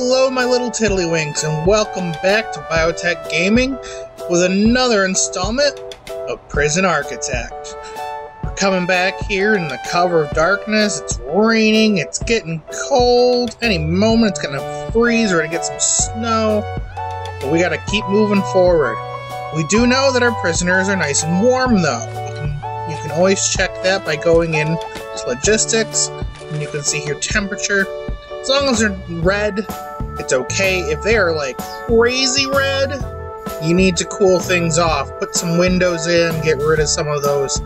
Hello, my little tiddlywinks, and welcome back to Biotech Gaming with another installment of Prison Architect. We're coming back here in the cover of darkness. It's raining, it's getting cold. Any moment it's gonna freeze or gonna get some snow. But we gotta keep moving forward. We do know that our prisoners are nice and warm, though. You can always check that by going in to logistics, and you can see here temperature. As long as they're red, it's okay. If they are like crazy red, you need to cool things off. Put some windows in, get rid of some of those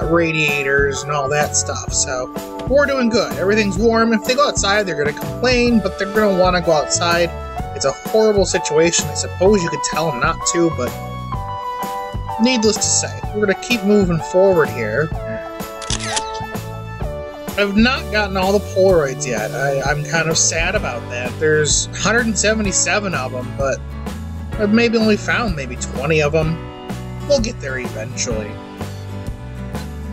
radiators and all that stuff. So we're doing good. Everything's warm. If they go outside, they're going to complain, but they're going to want to go outside. It's a horrible situation. I suppose you could tell them not to, but needless to say, we're going to keep moving forward here. I've not gotten all the Polaroids yet. I'm kind of sad about that. There's 177 of them, but I've maybe only found maybe 20 of them. We'll get there eventually.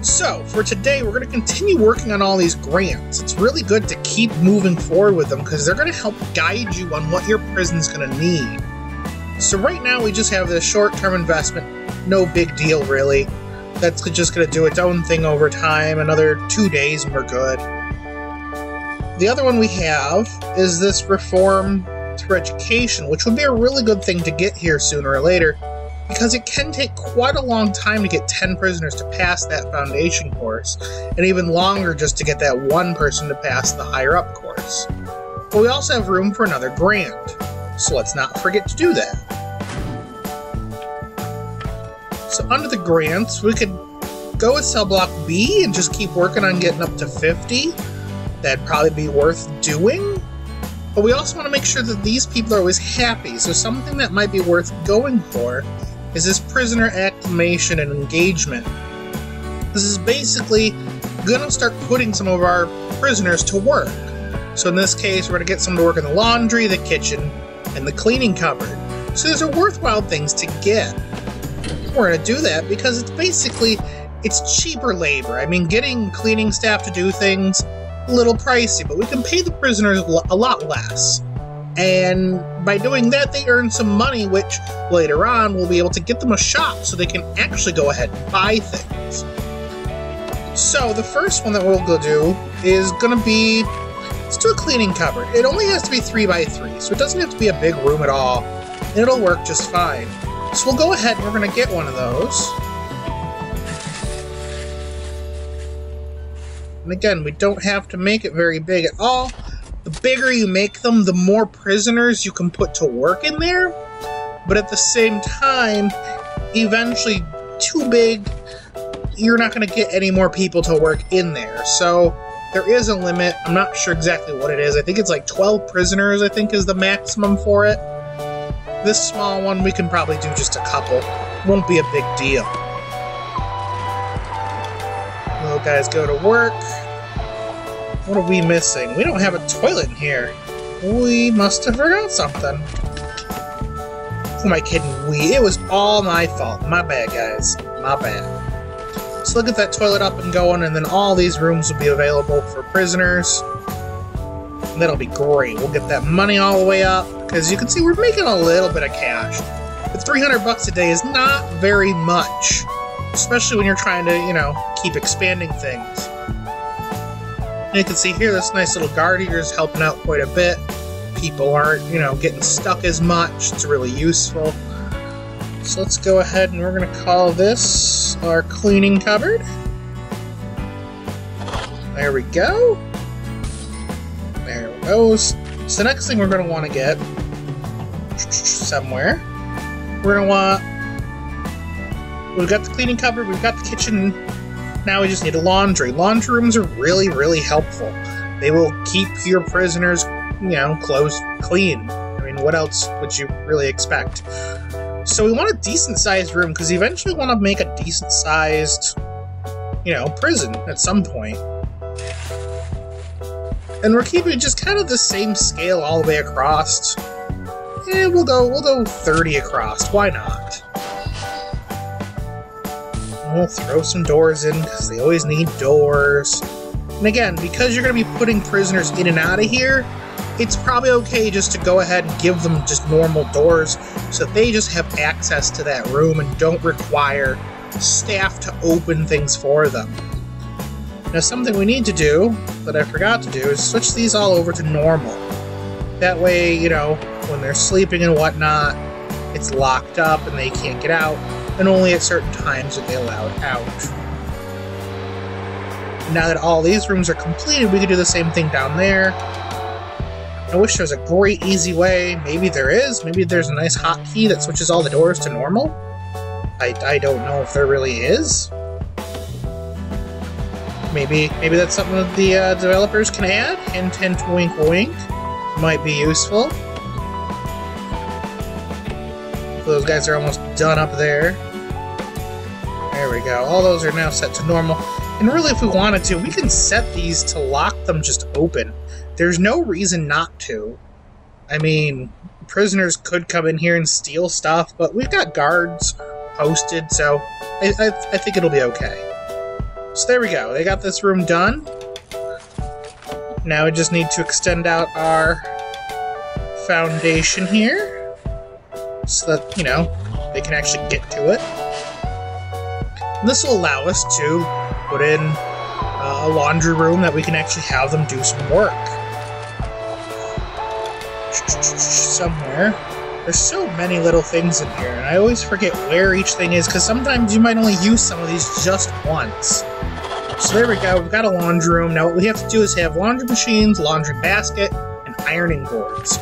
So, for today, we're going to continue working on all these grants. It's really good to keep moving forward with them because they're going to help guide you on what your prison's going to need. So right now, we just have this short-term investment. No big deal, really. That's just going to do its own thing over time. Another 2 days and we're good. The other one we have is this reform through education, which would be a really good thing to get here sooner or later, because it can take quite a long time to get 10 prisoners to pass that foundation course, and even longer just to get that one person to pass the higher up course. But we also have room for another grant, so let's not forget to do that. So under the grants, we could go with cell block B and just keep working on getting up to 50. That'd probably be worth doing. But we also want to make sure that these people are always happy, so something that might be worth going for is this prisoner acclimation and engagement. This is basically going to start putting some of our prisoners to work. So in this case, we're going to get some to work in the laundry, the kitchen, and the cleaning cupboard. So these are worthwhile things to get. We're going to do that because it's cheaper labor. I mean, getting cleaning staff to do things, a little pricey, but we can pay the prisoners a lot less. And by doing that, they earn some money, which later on we'll be able to get them a shop so they can actually go ahead and buy things. So the first one that we'll go do is going to be, let's do a cleaning cupboard. It only has to be 3 by 3, so it doesn't have to be a big room at all. And it'll work just fine. So we'll go ahead and we're going to get one of those. And again, we don't have to make it very big at all. The bigger you make them, the more prisoners you can put to work in there. But at the same time, eventually, too big, you're not going to get any more people to work in there. So there is a limit. I'm not sure exactly what it is. I think it's like 12 prisoners, I think, is the maximum for it. This small one, we can probably do just a couple. Won't be a big deal. Little guys go to work. What are we missing? We don't have a toilet in here. We must have forgot something. Who am I kidding? It was all my fault. My bad, guys. My bad. So look at that toilet up and going, and then all these rooms will be available for prisoners. And that'll be great. We'll get that money all the way up, because you can see we're making a little bit of cash. But 300 bucks a day is not very much, especially when you're trying to, you know, keep expanding things. And you can see here this nice little guard here is helping out quite a bit. People aren't, you know, getting stuck as much. It's really useful. So let's go ahead and we're going to call this our cleaning cupboard. There we go. There it goes. So the next thing we're going to want to get somewhere, we're going to want, we've got the cleaning cupboard, we've got the kitchen, now we just need a laundry. Laundry rooms are really, really helpful. They will keep your prisoners, you know, clothes clean. I mean, what else would you really expect? So we want a decent-sized room, because eventually we want to make a decent-sized, you know, prison at some point. And we're keeping just kind of the same scale all the way across. We'll go 30 across. Why not? We'll throw some doors in, because they always need doors. And again, because you're going to be putting prisoners in and out of here, it's probably okay just to go ahead and give them just normal doors so they just have access to that room and don't require staff to open things for them. Now, something we need to do that I forgot to do is switch these all over to normal. That way, you know, when they're sleeping and whatnot, it's locked up and they can't get out, and only at certain times are they allowed out. Now that all these rooms are completed, we can do the same thing down there. I wish there was a great, easy way. Maybe there is. Maybe there's a nice hotkey that switches all the doors to normal. I don't know if there really is. Maybe that's something that the developers can add. Hint, hint, wink, wink. Might be useful. Those guys are almost done up there. There we go. All those are now set to normal. And really, if we wanted to, we can set these to lock them just open. There's no reason not to. I mean, prisoners could come in here and steal stuff, but we've got guards posted, so I think it'll be okay. So there we go. They got this room done. Now we just need to extend out our foundation here so that, you know, they can actually get to it. And this will allow us to put in a laundry room that we can actually have them do some work. Somewhere. There's so many little things in here, and I always forget where each thing is, because sometimes you might only use some of these just once. So there we go, we've got a laundry room. Now what we have to do is have laundry machines, laundry basket, and ironing boards.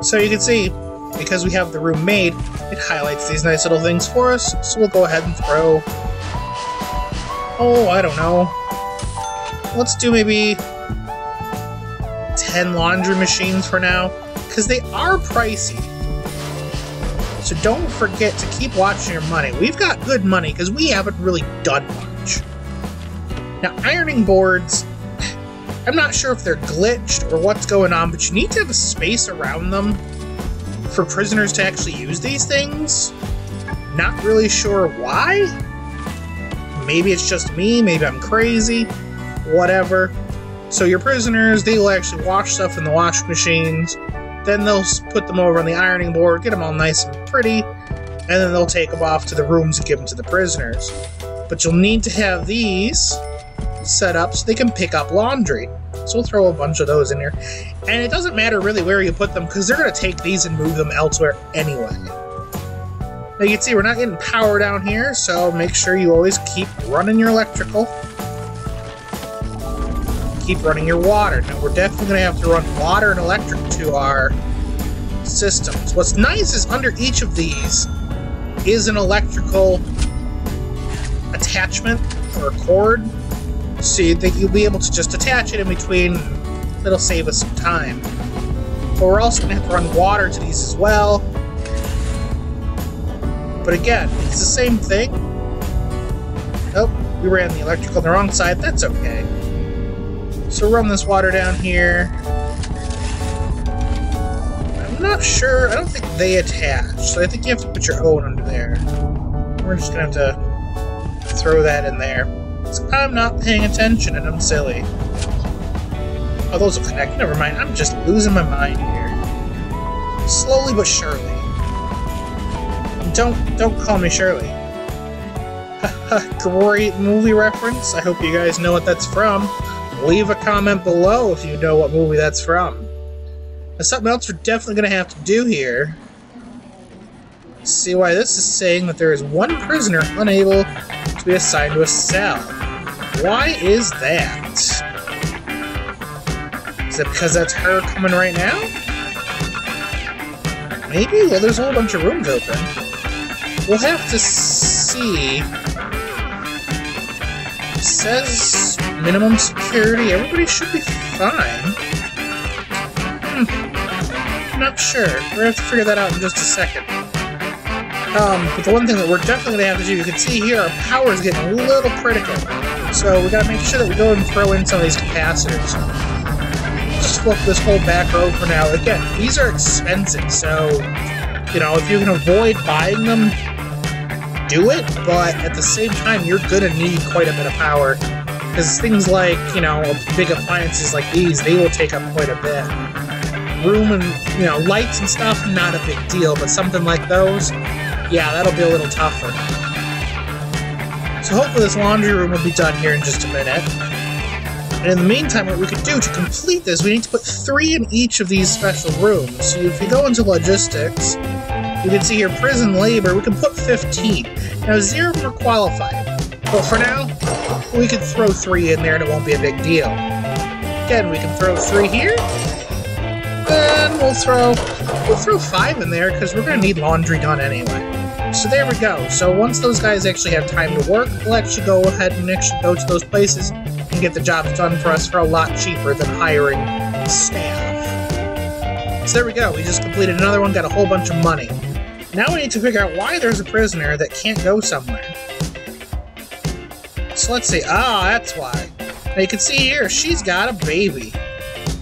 So you can see, because we have the room made, it highlights these nice little things for us, so we'll go ahead and throw... Oh, I don't know. Let's do maybe 10 laundry machines for now, because they are pricey. So don't forget to keep watching your money. We've got good money, because we haven't really done much. Now, ironing boards, I'm not sure if they're glitched or what's going on, but you need to have a space around them for prisoners to actually use these things. Not really sure why. Maybe it's just me, maybe I'm crazy, whatever. So your prisoners, they will actually wash stuff in the washing machines, then they'll put them over on the ironing board, get them all nice and pretty, and then they'll take them off to the rooms and give them to the prisoners. But you'll need to have these set up so they can pick up laundry. So we'll throw a bunch of those in here. And it doesn't matter really where you put them, because they're going to take these and move them elsewhere anyway. Now you can see we're not getting power down here, so make sure you always keep running your electrical. Keep running your water. Now we're definitely going to have to run water and electric to our systems. What's nice is under each of these is an electrical attachment or a cord, so that you'll be able to just attach it in between. It'll save us some time. But we're also going to have to run water to these as well. But again, it's the same thing. Oh, we ran the electrical on the wrong side. That's okay. So run this water down here. I'm not sure. I don't think they attach. So I think you have to put your own under there. We're just going to have to throw that in there. So I'm not paying attention and I'm silly. Oh, those will connect. Never mind. I'm just losing my mind here. Slowly but surely. Don't call me Shirley. Great movie reference. I hope you guys know what that's from. Leave a comment below if you know what movie that's from. Now, something else we're definitely going to have to do here. See why this is saying that there is one prisoner unable to be assigned to a cell. Why is that? Is it because that's her coming right now? Maybe? Well, there's a whole bunch of rooms open. We'll have to see. It says minimum security. Everybody should be fine. Not sure. We're going to have to figure that out in just a second. But the one thing that we're definitely going to have to do, you can see here, our power is getting a little critical. So we got to make sure that we go and throw in some of these capacitors. Just flip this whole back row for now. Again, these are expensive, so, you know, if you can avoid buying them, do it, but at the same time, you're going to need quite a bit of power Because things like, you know, big appliances like these, they will take up quite a bit. Room and, you know, lights and stuff, not a big deal, but something like those, yeah, that'll be a little tougher. So hopefully this laundry room will be done here in just a minute. And in the meantime, what we could do to complete this, we need to put 3 in each of these special rooms. So if you go into logistics, you can see here prison labor, we can put 15. Now 0 are qualified. But for now, we can throw 3 in there and it won't be a big deal. Again, we can throw 3 here. Then we'll throw 5 in there because we're going to need laundry done anyway. So there we go. So once those guys actually have time to work, we'll actually go ahead and actually go to those places and get the jobs done for us for a lot cheaper than hiring staff. So there we go. We just completed another one, got a whole bunch of money. Now we need to figure out why there's a prisoner that can't go somewhere. So let's see. Ah, that's why. Now you can see here, she's got a baby.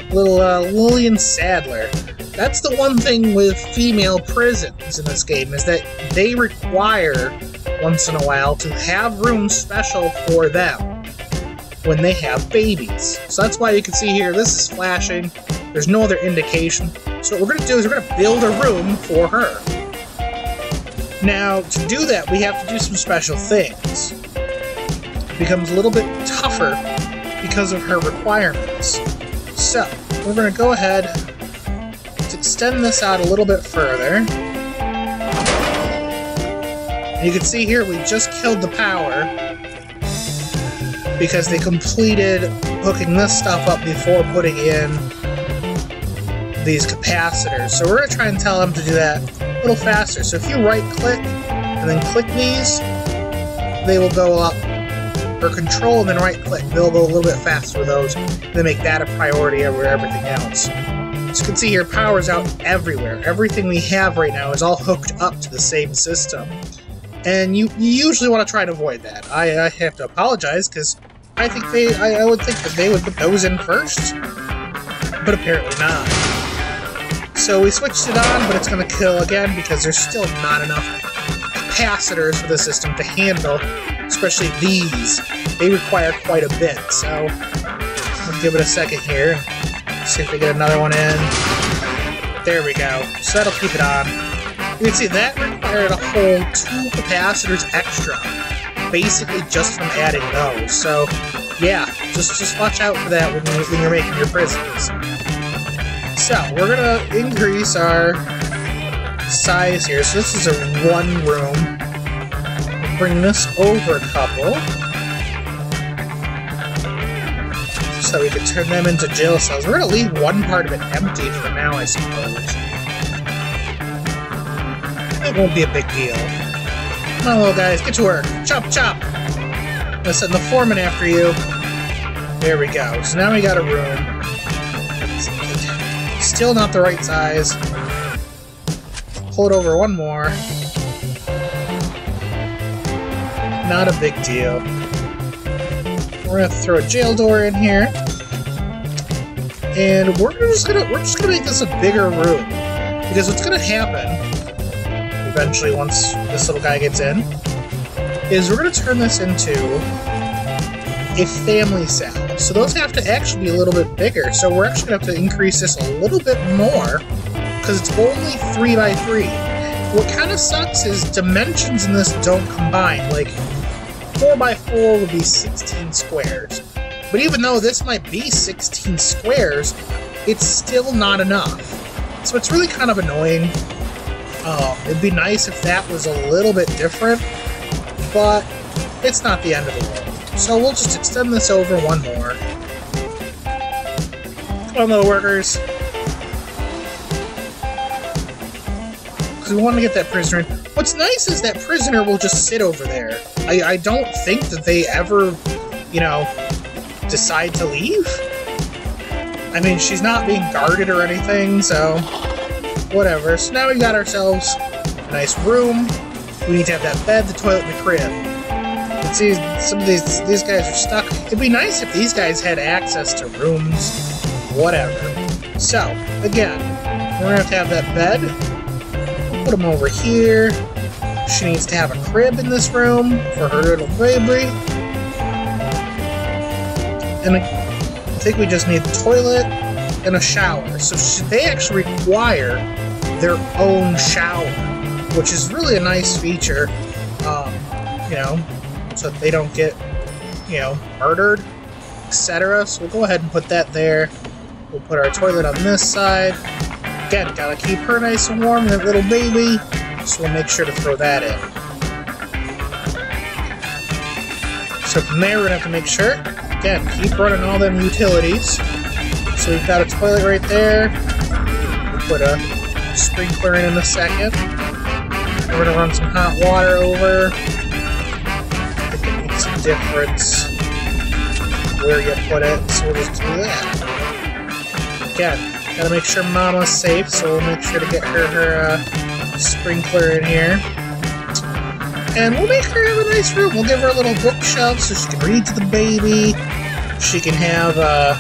Little Lillian Sadler. That's the one thing with female prisons in this game, is that they require, once in a while, to have rooms special for them when they have babies. So that's why you can see here, this is flashing. There's no other indication. So what we're going to do is we're going to build a room for her. Now, to do that, we have to do some special things. It becomes a little bit tougher because of her requirements. So, we're going to go ahead to extend this out a little bit further. And you can see here we just killed the power because they completed hooking this stuff up before putting in these capacitors. So we're going to try and tell them to do that a little faster. So if you right-click and then click these, they will go up. Or control and then right-click, they'll go a little bit faster with those. They make that a priority over everything else. So you can see here, power's out everywhere. Everything we have right now is all hooked up to the same system. And you usually want to try to avoid that. I have to apologize, because I think I would think that they would put those in first. But apparently not. So we switched it on, but it's going to kill again, because there's still not enough capacitors for the system to handle. Especially these. They require quite a bit, so we'll give it a second here. See if we get another one in. There we go. So that'll keep it on. You can see that required a whole 2 capacitors extra, basically just from adding those. So yeah, just watch out for that when you're making your prisons. So we're gonna increase our size here. So this is a 1 room. Bring this over a couple so we can turn them into jail cells. We're going to leave one part of it empty for now, I suppose. It won't be a big deal. Come on, little guys, get to work. Chop, chop! I'm going to send the foreman after you. There we go. So now we got a room. Still not the right size. Pull it over one more. Not a big deal. We're gonna throw a jail door in here, and we're just gonna make this a bigger room, because what's gonna happen eventually once this little guy gets in is we're gonna turn this into a family cell. So those have to actually be a little bit bigger. So we're actually gonna have to increase this a little bit more because it's only 3 by 3. What kind of sucks is dimensions in this don't combine. Like 4 by 4 would be 16 squares. But even though this might be 16 squares, it's still not enough. So it's really kind of annoying. It'd be nice if that was a little bit different, but it's not the end of the world. So we'll just extend this over 1 more. Come on, little workers. Because we want to get that prisoner in. What's nice is that prisoner will just sit over there. I don't think that they ever, you know, decide to leave. I mean, she's not being guarded or anything, so whatever. So now we got ourselves a nice room. We need to have that bed, the toilet, and the crib. You can see some of these guys are stuck. It'd be nice if these guys had access to rooms, whatever. So, again, we're going to have that bed. We'll put them over here. She needs to have a crib in this room for her little baby. and I think we just need the toilet and a shower. So they actually require their own shower, which is really a nice feature, you know, so that they don't get, you know, murdered, etc. So we'll go ahead and put that there. We'll put our toilet on this side. Again, gotta keep her nice and warm, that little baby, so we'll make sure to throw that in. So from there, we're gonna have to make sure, again, keep running all them utilities. So we've got a toilet right there. We'll put a sprinkler in a second. We're gonna run some hot water over. I think it makes a difference where you put it, so we'll just do that. Again, gotta make sure Mama's safe, so we'll make sure to get her sprinkler in here. And we'll make her have a nice room. We'll give her a little bookshelf so she can read to the baby. She can have a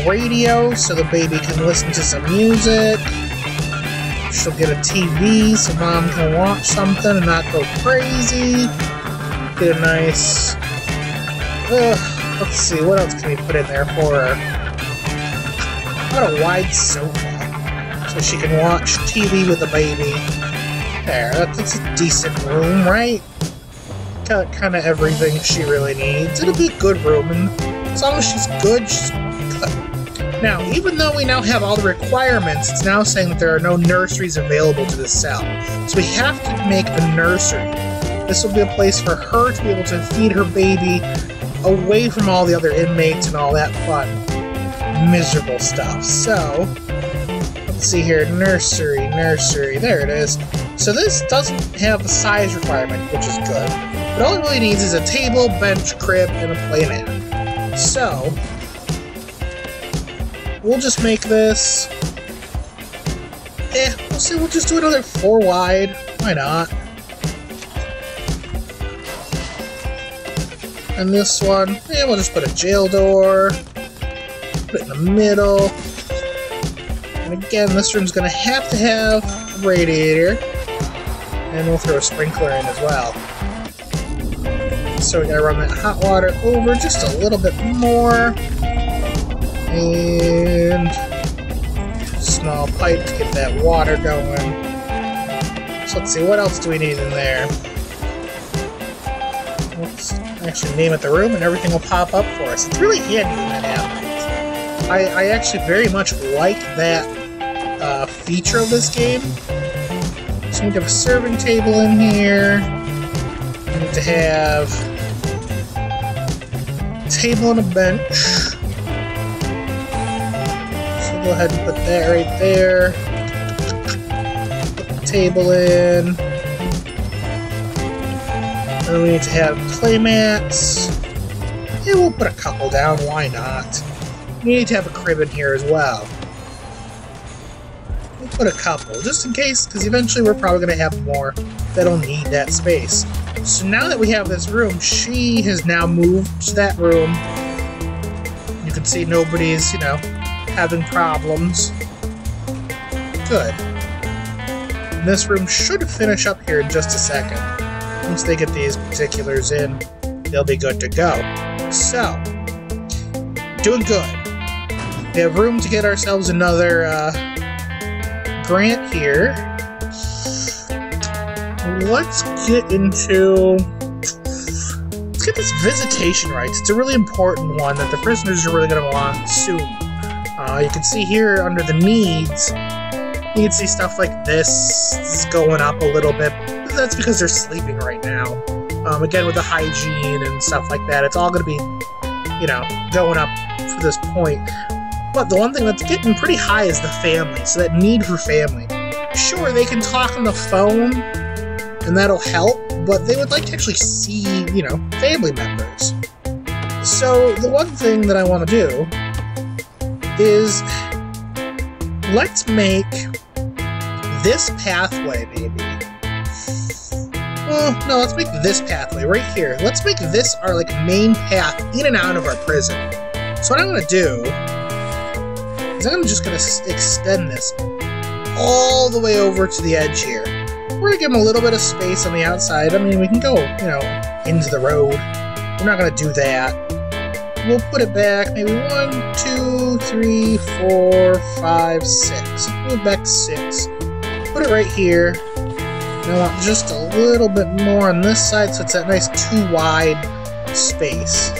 radio so the baby can listen to some music. She'll get a TV so Mom can watch something and not go crazy. Get a nice... let's see, what else can we put in there for her? How about a wide sofa so she can watch TV with the baby? There, that's a decent room, right? Got kind of everything she really needs. It'll be a good room, and as long as she's good, she's good. Now, even though we now have all the requirements, it's now saying that there are no nurseries available to this cell. So we have to make a nursery. This will be a place for her to be able to feed her baby away from all the other inmates and all that fun, miserable stuff. So, let's see here, nursery, there it is. So this doesn't have a size requirement, which is good. But all it really needs is a table, bench, crib, and a play mat. So, we'll just make this... we'll see, we'll just do another 4 wide. Why not? And this one, we'll just put a jail door. Put it in the middle. And again, this room's gonna have to have a radiator. And we'll throw a sprinkler in as well. So we gotta run that hot water over just a little bit more. And small pipe to get that water going. So let's see, what else do we need in there? Let's actually name it the room and everything will pop up for us. It's really handy when that happens. I actually very much like that feature of this game. So we need to have a serving table in here. We need to have a table and a bench. So go ahead and put that right there. Put the table in. And then we need to have play mats. Yeah, we'll put a couple down, why not? We need to have a crib in here as well. We'll put a couple, just in case, because eventually we're probably going to have more that'll need that space. So now that we have this room, she has now moved to that room. You can see nobody's, you know, having problems. Good. And this room should finish up here in just a second. Once they get these particulars in, they'll be good to go. So, doing good. We have room to get ourselves another grant here. Let's get this visitation rights. It's a really important one that the prisoners are really going to want soon. You can see here under the needs, you can see stuff like this is going up a little bit. That's because they're sleeping right now. Again, with the hygiene and stuff like that, it's all going to be, you know, going up for this point. But the one thing that's getting pretty high is the family, so that need for family. Sure, they can talk on the phone, and that'll help, but they would like to actually see, you know, family members. So, the one thing that I want to do is, let's make this pathway, maybe. Well, no, let's make this pathway right here. Let's make this our, like, main path in and out of our prison. So what I'm going to do is I'm just going to extend this all the way over to the edge here. We're going to give them a little bit of space on the outside. I mean, we can go, you know, into the road. We're not going to do that. we'll put it back maybe 1, 2, 3, 4, 5, 6. Move it back to 6. Put it right here. And I want just a little bit more on this side, so it's that nice 2 wide space.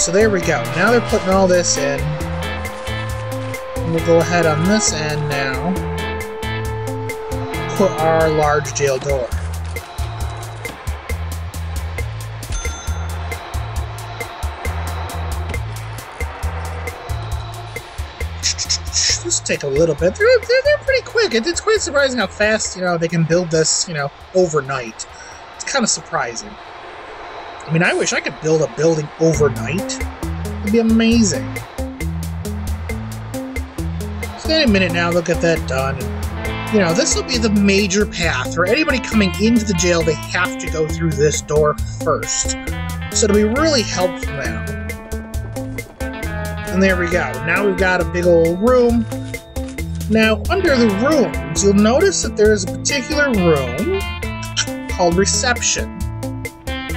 So there we go. Now they're putting all this in. And we'll go ahead on this end now. Put our large jail door. This will take a little bit. They're pretty quick. It's quite surprising how fast, they can build this, overnight. It's kind of surprising. I mean, I wish I could build a building overnight. It'd be amazing. So any minute now, they'll get that done. And, this will be the major path. For anybody coming into the jail, they have to go through this door first. So it'll be really helpful now. And there we go. Now we've got a big old room. Now, under the rooms, you'll notice that there is a particular room called Reception.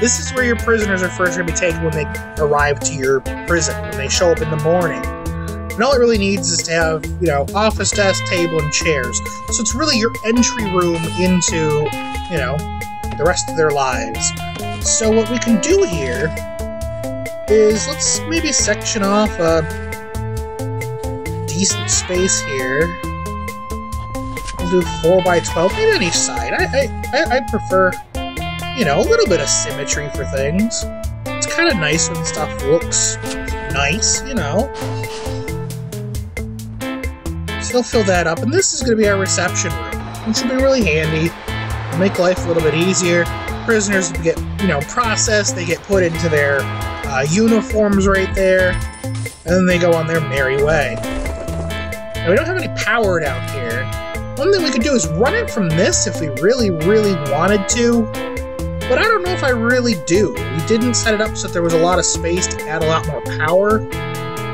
This is where your prisoners are first going to be taken when they arrive to your prison, when they show up in the morning. And all it really needs is to have, office desk, table, and chairs. So it's really your entry room into, the rest of their lives. So what we can do here is, let's maybe section off a decent space here. We'll do 4 by 12, maybe on each side. I prefer, a little bit of symmetry for things. It's kind of nice when stuff looks nice, So they'll fill that up, and this is going to be our reception room, which will be really handy. It'll make life a little bit easier. Prisoners get, processed. They get put into their uniforms right there, and then they go on their merry way. Now, we don't have any power down here. One thing we could do is run it from this if we really, really wanted to, but I don't know if I really do. We didn't set it up so that there was a lot of space to add a lot more power,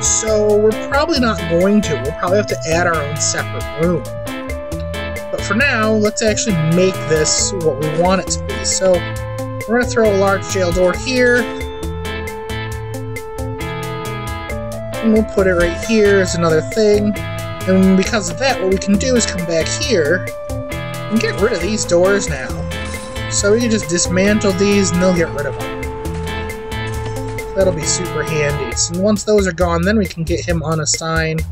so we're probably not going to. We'll probably have to add our own separate room. But for now, let's actually make this what we want it to be. So we're going to throw a large jail door here, and we'll put it right here as another thing. And because of that, what we can do is come back here and get rid of these doors now. So we can just dismantle these and they'll get rid of them. That'll be super handy. So once those are gone, then we can get him unassigned.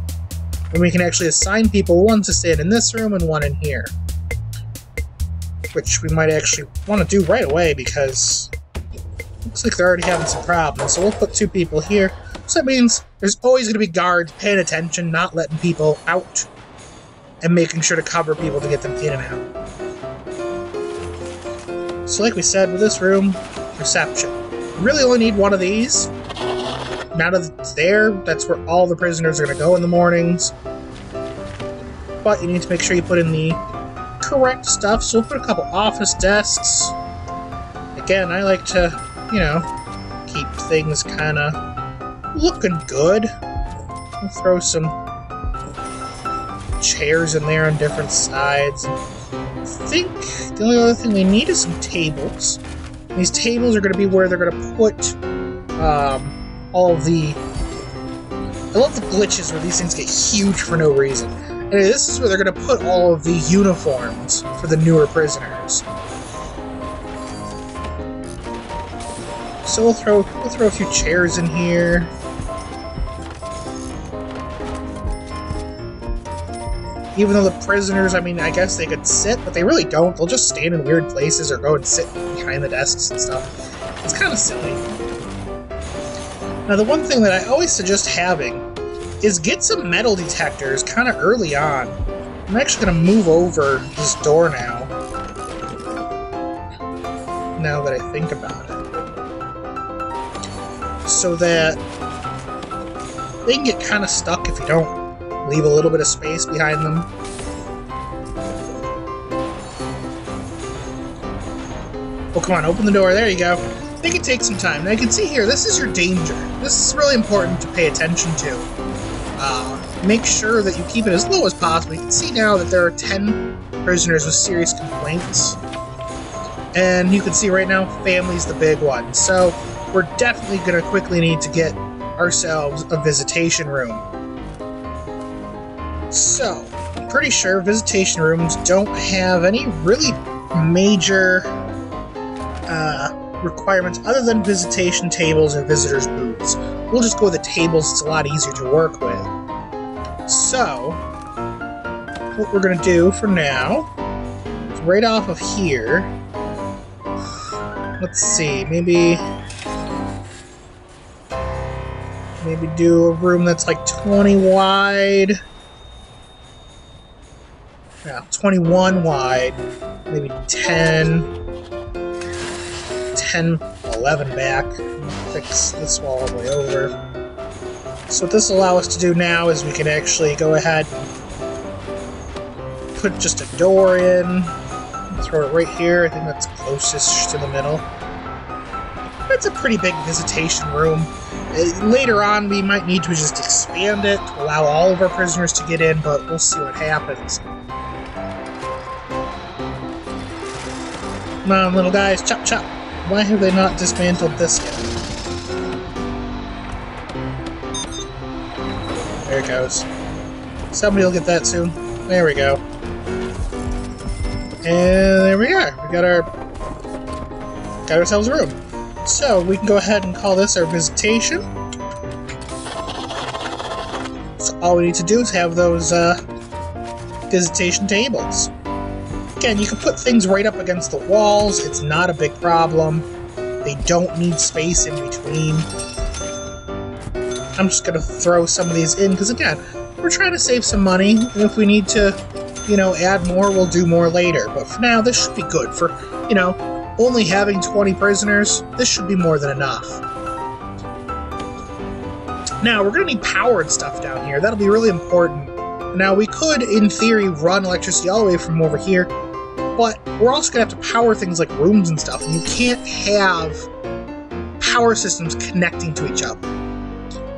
And we can actually assign people, one to stand in this room and one in here. Which we might actually want to do right away because it looks like they're already having some problems. So we'll put 2 people here. So that means there's always going to be guards paying attention, not letting people out, and making sure to cover people to get them in and out. So like we said, with this room, reception. You really only need one of these. Now that it's there, that's where all the prisoners are going to go in the mornings. But you need to make sure you put in the correct stuff, so we'll put a couple office desks. Again, I like to, keep things kind of looking good. We'll throw some chairs in there on different sides. I think the only other thing we need is some tables. And these tables are going to be where they're going to put all of the... I love the glitches where these things get huge for no reason. Anyway, this is where they're going to put all of the uniforms for the newer prisoners. So we'll throw a few chairs in here. Even though the prisoners, I guess they could sit, but they really don't. They'll just stand in weird places or go and sit behind the desks and stuff. It's kind of silly. Now, the one thing that I always suggest having is get some metal detectors kind of early on. I'm actually going to move over this door now that I think about it. So that they can get kind of stuck if you don't leave a little bit of space behind them. Oh, come on, open the door. There you go. They can take some time. Now, you can see here, this is your danger. This is really important to pay attention to. Make sure that you keep it as low as possible. You can see now that there are 10 prisoners with serious complaints. And you can see right now, family's the big one. So we're definitely going to quickly need to get ourselves a visitation room. So, I'm pretty sure visitation rooms don't have any really major requirements other than visitation tables and visitors' booths. We'll just go with the tables, it's a lot easier to work with. So, what we're going to do for now is right off of here, let's see, maybe do a room that's like 20 wide. Yeah, 21 wide, maybe 11 back. Fix this wall all the way over. So what this will allow us to do now is we can actually go ahead and put just a door in, throw it right here. I think that's closest to the middle. That's a pretty big visitation room. Later on, we might need to just expand it to allow all of our prisoners to get in, but we'll see what happens. Come on, little guys, chop chop. Why have they not dismantled this yet? There it goes. Somebody will get that soon. There we go. And there we are. We got ourselves a room. So we can go ahead and call this our visitation. So all we need to do is have those visitation tables. Again, you can put things right up against the walls. It's not a big problem. They don't need space in between. I'm just going to throw some of these in because, again, we're trying to save some money. And if we need to, add more, we'll do more later. But for now, this should be good. For, only having 20 prisoners, this should be more than enough. Now, we're going to need power and stuff down here. That'll be really important. Now, we could, in theory, run electricity all the way from over here, but we're also going to have to power things like rooms and stuff, and you can't have power systems connecting to each other.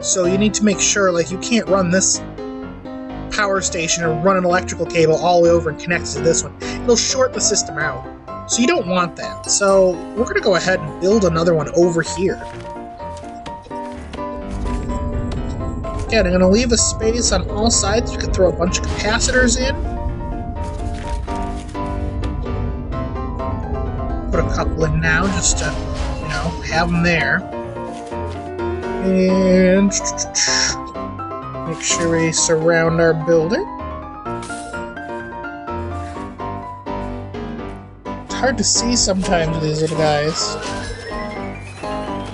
So you need to make sure, you can't run this power station or run an electrical cable all the way over and connect to this one. It'll short the system out. So you don't want that. So we're going to go ahead and build another one over here. Again, I'm going to leave a space on all sides. You can throw a bunch of capacitors in. Put a couple in now just to, have them there. And make sure we surround our building. It's hard to see sometimes with these little guys.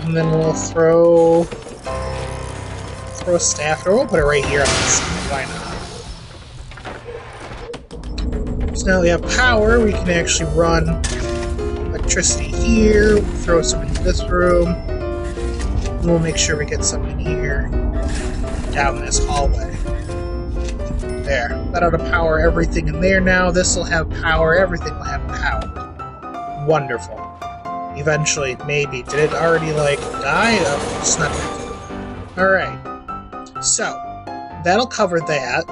And then we'll throw a staff door. We'll put it right here on this. Why not? So now that we have power, we can actually run electricity here. We'll throw some into this room. And we'll make sure we get some in here, down this hallway. There. That ought to power everything in there now. This will have power. Everything will have power. Wonderful. Eventually, maybe. Did it already, die? Oh, it's not good. Alright. So, that'll cover that.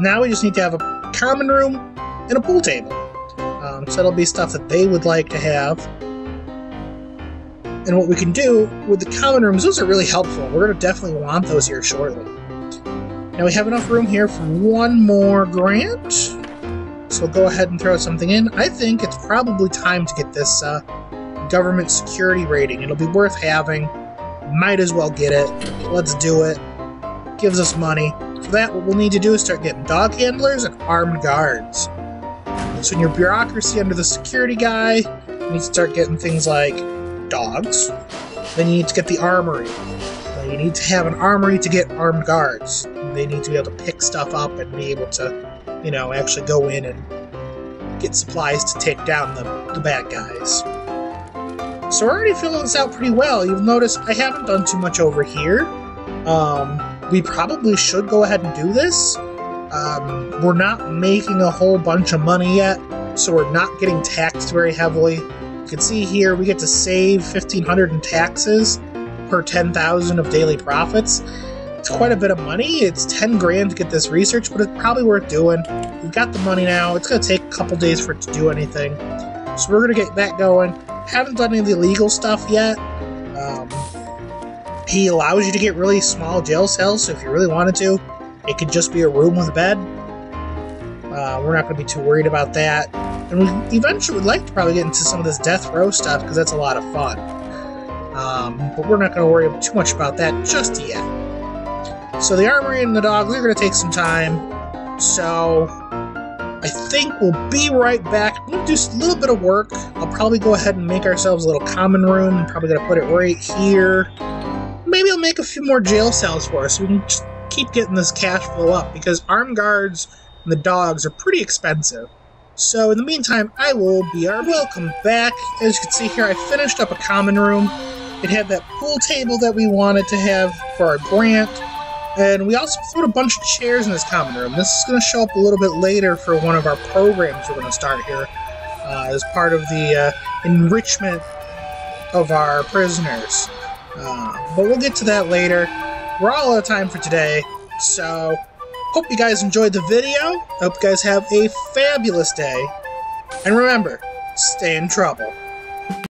Now we just need to have a common room and a pool table. So that'll be stuff that they would like to have. And what we can do with the common rooms, those are really helpful. We're going to definitely want those here shortly. Now we have enough room here for one more grant. So we'll go ahead and throw something in. I think it's probably time to get this government security rating. It'll be worth having. Might as well get it. Let's do it. Gives us money. For that, what we'll need to do is start getting dog handlers and armed guards. So in your bureaucracy under the security guy, you need to start getting things like dogs. Then you need to get the armory. You need to have an armory to get armed guards. They need to be able to pick stuff up and be able to, actually go in and get supplies to take down the bad guys. So we're already filling this out pretty well. You'll notice I haven't done too much over here. We probably should go ahead and do this. We're not making a whole bunch of money yet, so we're not getting taxed very heavily. You can see here we get to save $1,500 in taxes per 10,000 of daily profits. It's quite a bit of money. It's 10 grand to get this research, but it's probably worth doing. We've got the money now. It's going to take a couple days for it to do anything. So we're going to get that going. Haven't done any of the illegal stuff yet. He allows you to get really small jail cells, so if you really wanted to, it could just be a room with a bed. We're not going to be too worried about that. And we eventually would like to probably get into some of this death row stuff, because that's a lot of fun. But we're not going to worry too much about that just yet. So the armory and the dogs are going to take some time. So I think we'll be right back. We'll do a little bit of work. I'll probably go ahead and make ourselves a little common room. I'm probably going to put it right here. Maybe I'll make a few more jail cells for us so we can just keep getting this cash flow up, because armed guards and the dogs are pretty expensive. So in the meantime, I will be our welcome back. As you can see here, I finished up a common room. It had that pool table that we wanted to have for our grant, and we also put a bunch of chairs in this common room. This is going to show up a little bit later for one of our programs we're going to start here as part of the enrichment of our prisoners. But we'll get to that later. We're all out of time for today, so hope you guys enjoyed the video. Hope you guys have a fabulous day. And remember, stay in trouble.